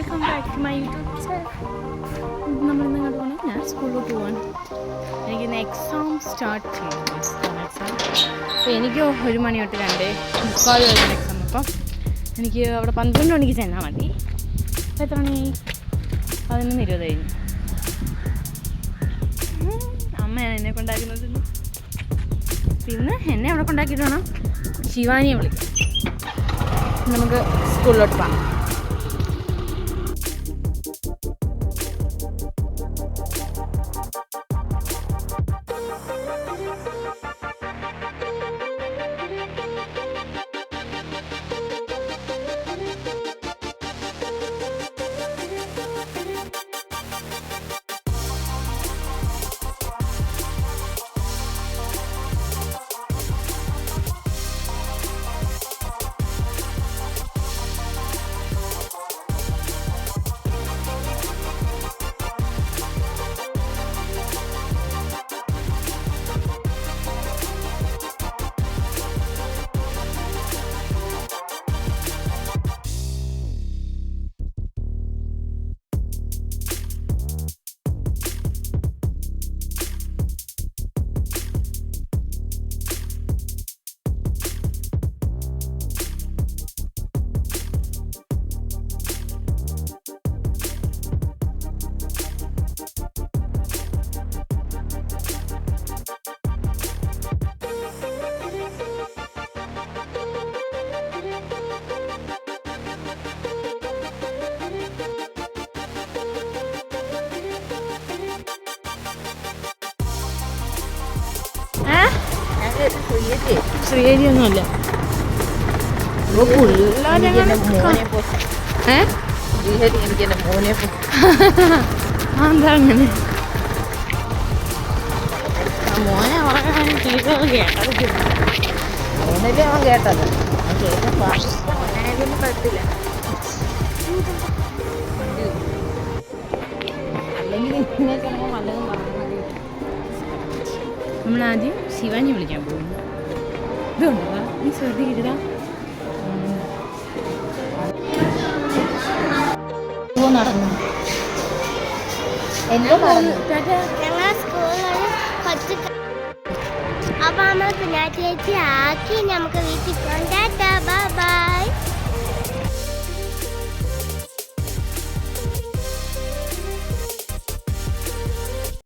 Welcome back to my YouTube channel. നമ്മളിന്ന് ഇങ്ങോട്ട് പോകണം. ഞാൻ സ്കൂളിലോട്ട് പോവാണ്. എനിക്കിന്ന് എക്സാം സ്റ്റാർട്ട് ചെയ്തു. എക്സാം അപ്പോൾ എനിക്ക് 1 മണി തൊട്ട് 2:45 വരെയാണ് എക്സാം. അപ്പം എനിക്ക് അവിടെ 12 മണിക്ക് ചെന്നാൽ മതി. അപ്പോൾ എത്ര മണിയായി? 11:20 കഴിഞ്ഞു. അമ്മയാണ് എന്നെ കൊണ്ടാക്കുന്നത്. പിന്നെ എന്നെ അവിടെ കൊണ്ടാക്കിയിട്ട് വേണം ശിവാനിയെ വിളിക്കാം. നമുക്ക് സ്കൂളിലോട്ട് പോകാം. ശ്രീഹരിയൊന്നുമല്ല. എന്താ അങ്ങനെ മോനെ അവൻ കേട്ടത് പറ്റില്ല. നമ്മളാദ്യം ശിവാനി വിളിക്കാൻ പോകുന്നു. ഇതുണ്ടോ നീ ശ്രദ്ധിക്കരുതാ. നടന്നു അപ്പൊ അമ്മ പിന്നെ ചേച്ചി ആക്കി നമുക്ക് വീട്ടിൽ പോകാം. Tata bye bye.